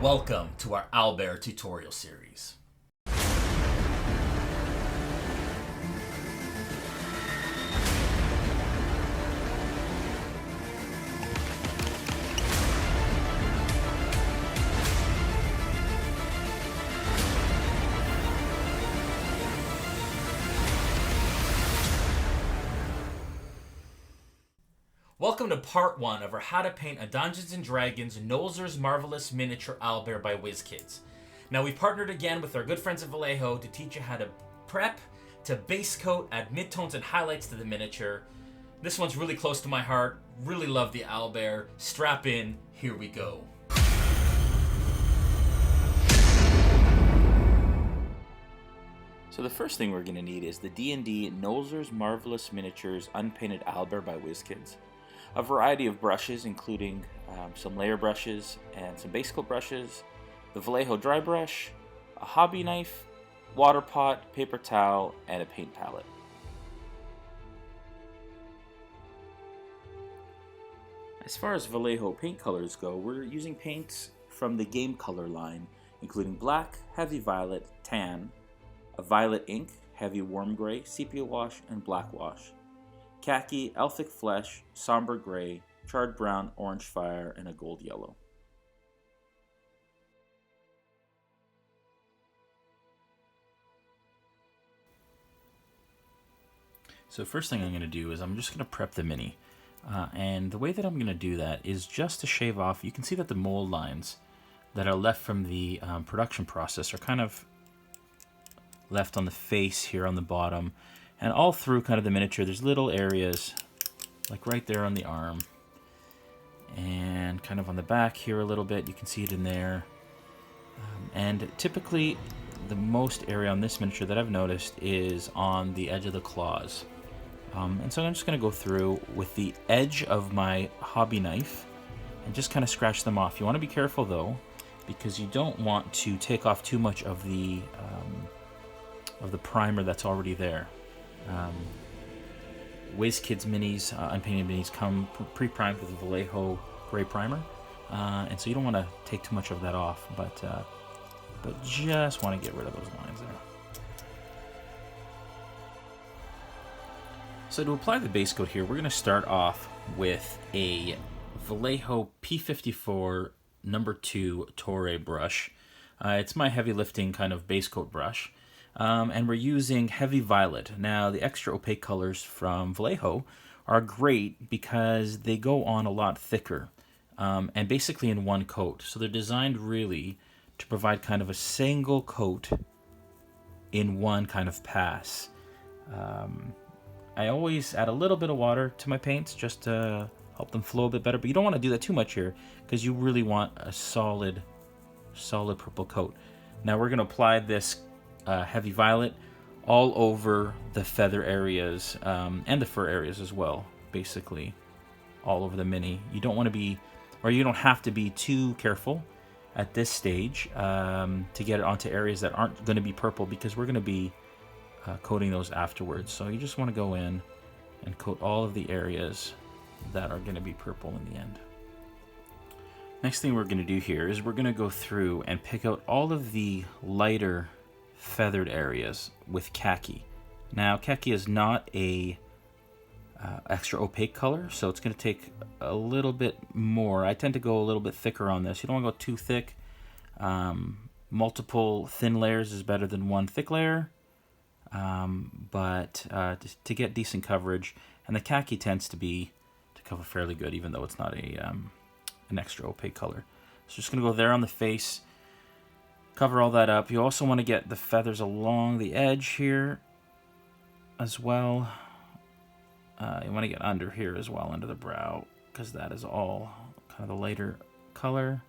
Welcome to our Owlbear tutorial series. Welcome to part 1 of our How to Paint a Dungeons & Dragons Nolzur's Marvellous Miniature Owlbear by WizKids. Now we've partnered again with our good friends at Vallejo to teach you how to prep, to base coat, add midtones and highlights to the miniature. This one's really close to my heart, really love the Owlbear. Strap in, here we go. So the first thing we're going to need is the D&D Nolzur's Marvellous Miniatures Unpainted Owlbear by WizKids. A variety of brushes, including some layer brushes and some base coat brushes, the Vallejo dry brush, a hobby knife, water pot, paper towel, and a paint palette. As far as Vallejo paint colors go, we're using paints from the game color line, including black, heavy violet, tan, a violet ink, heavy warm gray, sepia wash, and black wash, khaki, elphic flesh, somber gray, charred brown, orange fire, and a gold yellow. So first thing I'm going to do is I'm just going to prep the mini. And the way that I'm going to do that is just to shave off. You can see that the mold lines that are left from the production process are kind of left on the face here on the bottom. And all through kind of the miniature, there's little areas, like right there on the arm. And kind of on the back here a little bit, you can see it in there. And typically, the most area on this miniature that I've noticed is on the edge of the claws. And so I'm just going to go through with the edge of my hobby knife and just kind of scratch them off. You want to be careful though, because you don't want to take off too much of the primer that's already there. WizKids minis, unpainted minis, come pre-primed with a Vallejo gray primer, and so you don't want to take too much of that off, but just want to get rid of those lines there. So to apply the base coat here, we're going to start off with a Vallejo P54 number 2 Torre brush. It's my heavy lifting kind of base coat brush. And we're using heavy violet. Now, the extra opaque colors from Vallejo are great because they go on a lot thicker and basically in one coat. So they're designed really to provide kind of a single coat in one kind of pass. I always add a little bit of water to my paints just to help them flow a bit better, but you don't want to do that too much here because you really want a solid purple coat. Now we're going to apply this heavy violet all over the feather areas and the fur areas as well, basically all over the mini. You don't want to be, or you don't have to be too careful at this stage to get it onto areas that aren't going to be purple, because we're going to be coating those afterwards. So you just want to go in and coat all of the areas that are going to be purple in the end. Next thing we're going to do here is we're going to go through and pick out all of the lighter feathered areas with khaki. Now, khaki is not a extra opaque color, so it's going to take a little bit more. I tend to go a little bit thicker on this. You don't want to go too thick. Multiple thin layers is better than one thick layer, but to get decent coverage, and the khaki tends to cover fairly good, even though it's not an extra opaque color. So just going to go there on the face. Cover all that up. You also want to get the feathers along the edge here as well. You want to get under here as well, under the brow, because that is all kind of the lighter color.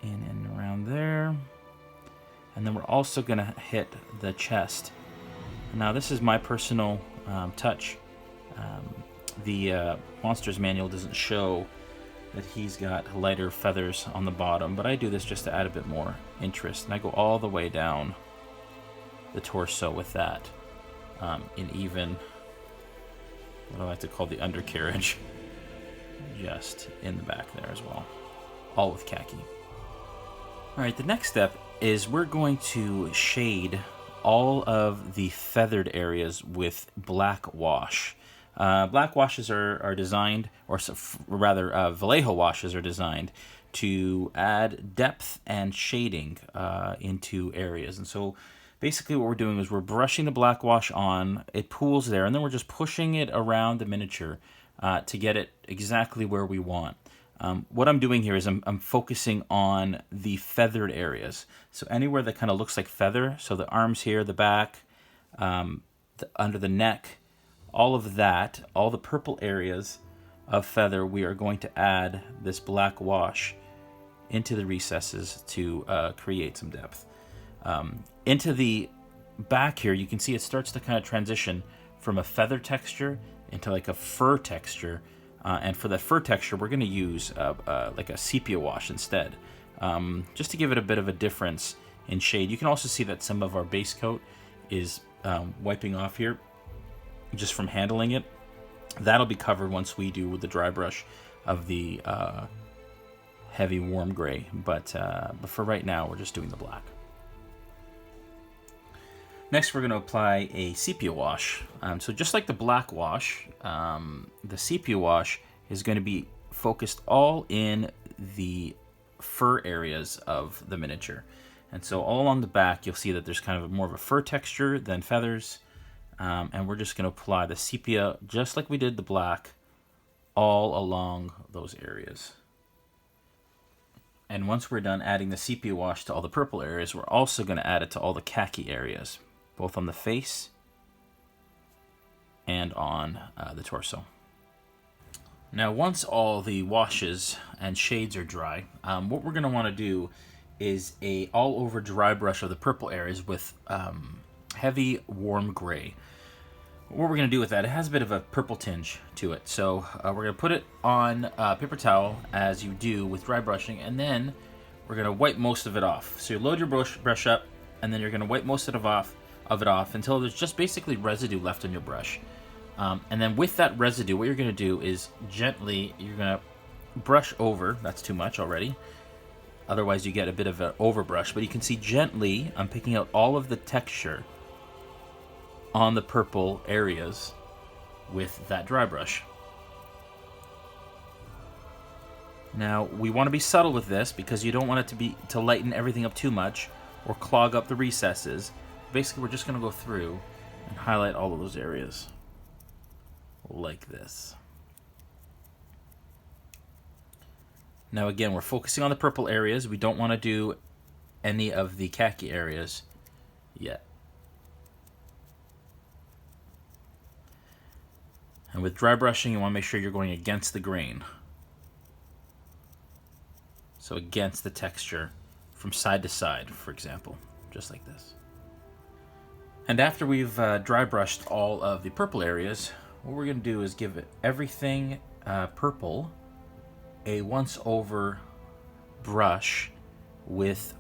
In and around there. And then we're also going to hit the chest. Now this is my personal touch. The Monsters Manual doesn't show that he's got lighter feathers on the bottom, but I do this just to add a bit more interest, and I go all the way down the torso with that in even what I like to call the undercarriage, just in the back there as well, all with khaki. Alright, the next step is we're going to shade all of the feathered areas with black wash. Black washes are designed, or rather Vallejo washes are designed to add depth and shading into areas. And so basically what we're doing is we're brushing the black wash on, it pools there, and then we're just pushing it around the miniature to get it exactly where we want. What I'm doing here is I'm focusing on the feathered areas. So anywhere that kind of looks like feather, so the arms here, the back, under the neck, all of that, all the purple areas of feather, we are going to add this black wash into the recesses to create some depth. Into the back here, you can see it starts to kind of transition from a feather texture into like a fur texture. And for that fur texture, we're going to use like a sepia wash instead, just to give it a bit of a difference in shade. You can also see that some of our base coat is wiping off here just from handling it. That'll be covered once we do with the dry brush of the heavy warm gray. But for right now, we're just doing the black. Next, we're going to apply a sepia wash. So just like the black wash, the sepia wash is going to be focused all in the fur areas of the miniature. And so all along the back, you'll see that there's kind of more of a fur texture than feathers. And we're just going to apply the sepia, just like we did the black, all along those areas. And once we're done adding the sepia wash to all the purple areas, we're also going to add it to all the khaki areas, both on the face and on the torso. Now, once all the washes and shades are dry, what we're going to want to do is a all-over dry brush of the purple areas with heavy warm gray. What we're going to do with that, it has a bit of a purple tinge to it. So we're going to put it on a paper towel, as you do with dry brushing, and then we're going to wipe most of it off. So you load your brush up, and then you're going to wipe most of it off until there's just basically residue left on your brush. And then with that residue, what you're going to do is gently, you're going to brush over. That's too much already. Otherwise, you get a bit of an overbrush. But you can see gently, I'm picking out all of the texture on the purple areas with that dry brush. Now, we want to be subtle with this because you don't want it to lighten everything up too much or clog up the recesses. Basically, we're just going to go through and highlight all of those areas like this. Now again, we're focusing on the purple areas. We don't want to do any of the khaki areas yet. And with dry brushing, you want to make sure you're going against the grain. So against the texture from side to side, for example, just like this. And after we've dry brushed all of the purple areas, what we're going to do is give everything purple a once over brush with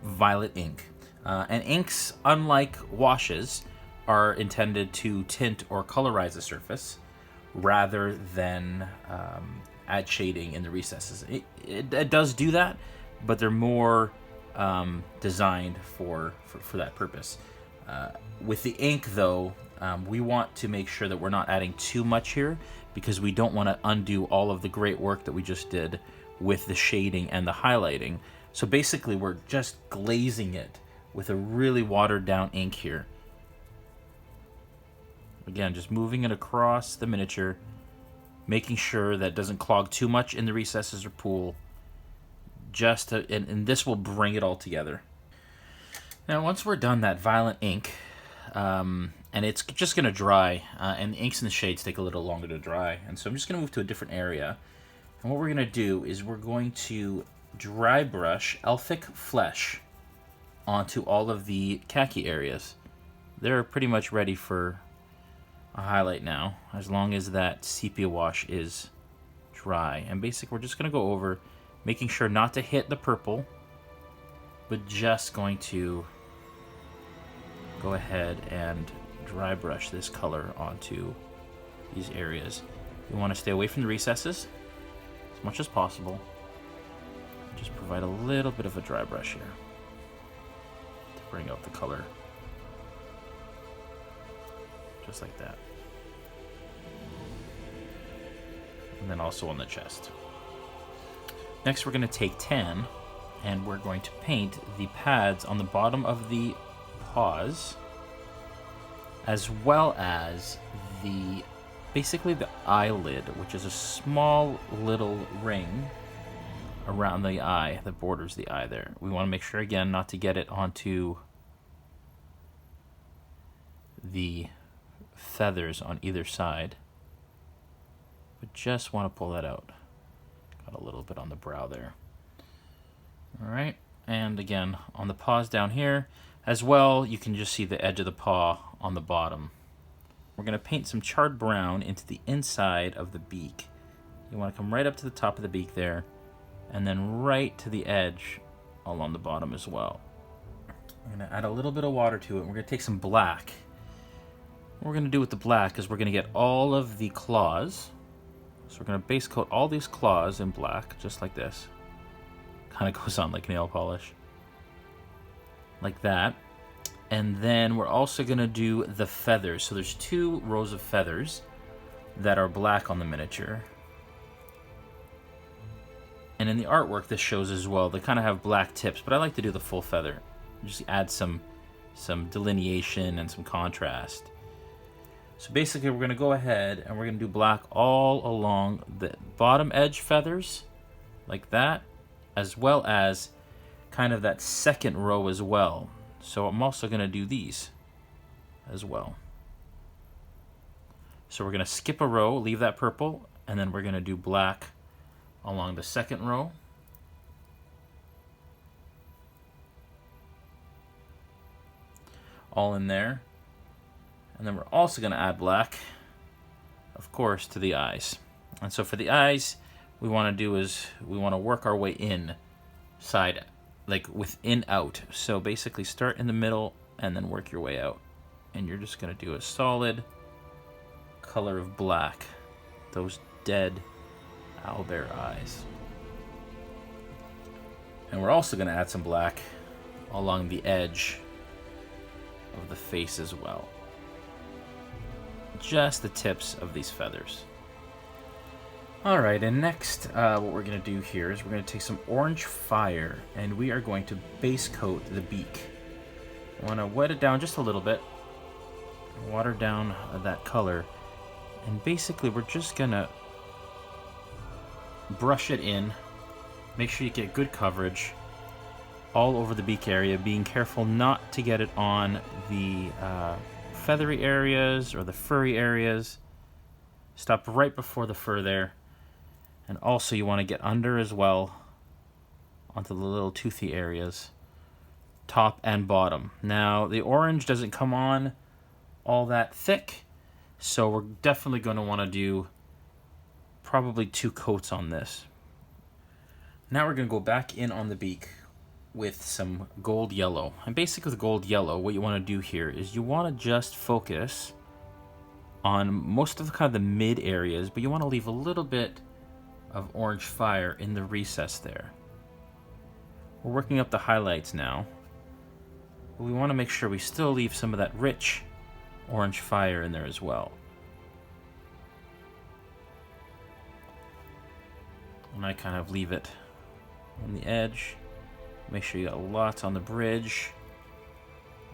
violet ink. And inks, unlike washes, are intended to tint or colorize the surface rather than add shading in the recesses. It does do that, but they're more designed for that purpose. With the ink, though, we want to make sure that we're not adding too much here because we don't want to undo all of the great work that we just did with the shading and the highlighting. So basically, we're just glazing it with a really watered down ink here. Again, just moving it across the miniature, making sure that it doesn't clog too much in the recesses or pool. And this will bring it all together. Now, once we're done that violet ink, and it's just going to dry, and the inks and the shades take a little longer to dry, and so I'm just going to move to a different area. And what we're going to do is we're going to dry brush elphic flesh onto all of the khaki areas. They're pretty much ready for a highlight now, as long as that sepia wash is dry. And basically, we're just going to go over, making sure not to hit the purple, but just going to go ahead and dry brush this color onto these areas. You want to stay away from the recesses as much as possible. Just provide a little bit of a dry brush here to bring out the color. Just like that. And then also on the chest. Next we're going to take tan and we're going to paint the pads on the bottom of the paws, as well as basically the eyelid, which is a small little ring around the eye that borders the eye there. We want to make sure again not to get it onto the feathers on either side, but just want to pull that out. Got a little bit on the brow there. All right, and again on the paws down here as well, you can just see the edge of the paw on the bottom. We're going to paint some charred brown into the inside of the beak. You want to come right up to the top of the beak there, and then right to the edge along the bottom as well. I'm going to add a little bit of water to it. We're going to take some black. What we're going to do with the black is we're going to get all of the claws. So we're going to base coat all these claws in black, just like this. Kind of goes on like nail polish. Like that. And then we're also going to do the feathers. So there's 2 rows of feathers that are black on the miniature. And in the artwork this shows as well. They kind of have black tips, but I like to do the full feather. Just add some delineation and some contrast. So basically we're going to go ahead and we're going to do black all along the bottom edge feathers, like that, as well as kind of that second row as well. So I'm also going to do these as well. So we're going to skip a row, leave that purple, and then we're going to do black along the second row. All in there. And then we're also going to add black, of course, to the eyes. And so for the eyes, we want to do is we want to work our way in, side, like within out. So basically start in the middle and then work your way out. And you're just going to do a solid color of black, those dead owlbear eyes. And we're also going to add some black along the edge of the face as well. Just the tips of these feathers. Alright, and next what we're going to do here is we're going to take some orange fire and we are going to base coat the beak. I want to wet it down just a little bit, water down that color, and basically we're just going to brush it in. Make sure you get good coverage all over the beak area, being careful not to get it on the feathery areas or the furry areas. Stop right before the fur there. And also you want to get under as well onto the little toothy areas, top and bottom. Now the orange doesn't come on all that thick, so we're definitely going to want to do probably 2 coats on this. Now we're going to go back in on the beak with some gold yellow. And basically with gold yellow, what you want to do here is you want to just focus on most of the kind of the mid areas, but you want to leave a little bit of orange fire in the recess there. We're working up the highlights now, but we want to make sure we still leave some of that rich orange fire in there as well. And I kind of leave it on the edge. Make sure you got lots on the bridge,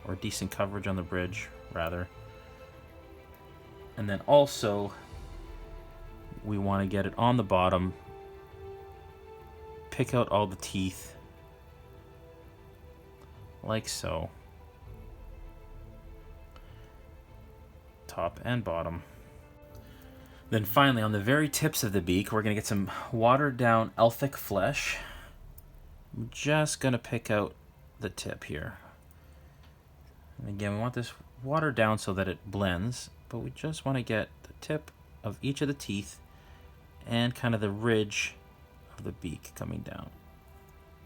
or decent coverage on the bridge, rather. And then also, we want to get it on the bottom. Pick out all the teeth, like so. Top and bottom. Then finally, on the very tips of the beak, we're going to get some watered down elphic flesh. I'm just going to pick out the tip here. And again, we want this watered down so that it blends, but we just want to get the tip of each of the teeth and kind of the ridge of the beak coming down.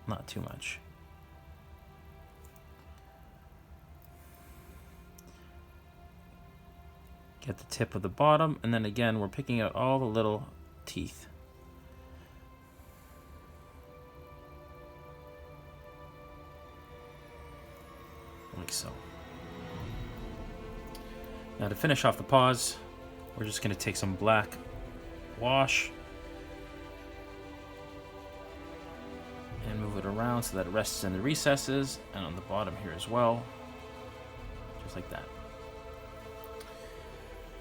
Not too much. Get the tip of the bottom, and then again, we're picking out all the little teeth. like so. Now to finish off the paws, we're just going to take some black wash and move it around so that it rests in the recesses and on the bottom here as well, just like that.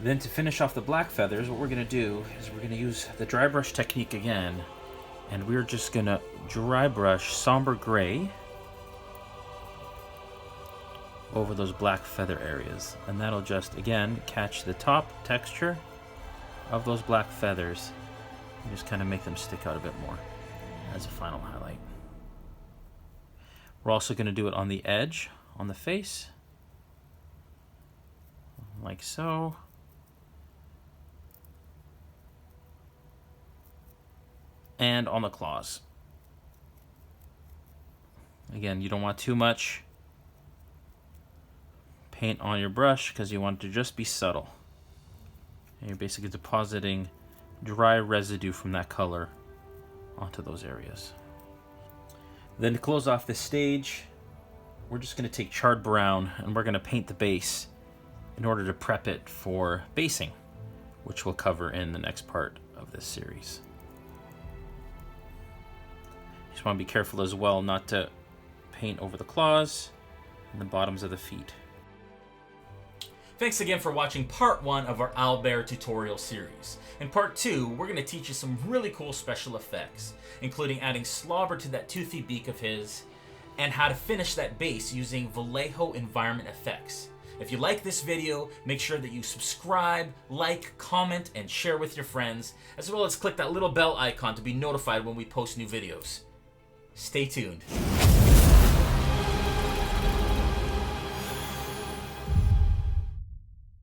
Then to finish off the black feathers, what we're going to do is we're going to use the dry brush technique again, and we're just going to dry brush somber gray over those black feather areas, and that'll just again catch the top texture of those black feathers and just kind of make them stick out a bit more as a final highlight. We're also going to do it on the edge, on the face, like so. And on the claws. Again, you don't want too much paint on your brush because you want it to just be subtle. And you're basically depositing dry residue from that color onto those areas. Then to close off this stage, we're just going to take charred brown and we're going to paint the base in order to prep it for basing, which we'll cover in the next part of this series. Just want to be careful as well not to paint over the claws and the bottoms of the feet. Thanks again for watching part 1 of our Owlbear tutorial series. In part 2, we're going to teach you some really cool special effects, including adding slobber to that toothy beak of his, and how to finish that base using Vallejo environment effects. If you like this video, make sure that you subscribe, like, comment, and share with your friends, as well as click that little bell icon to be notified when we post new videos. Stay tuned.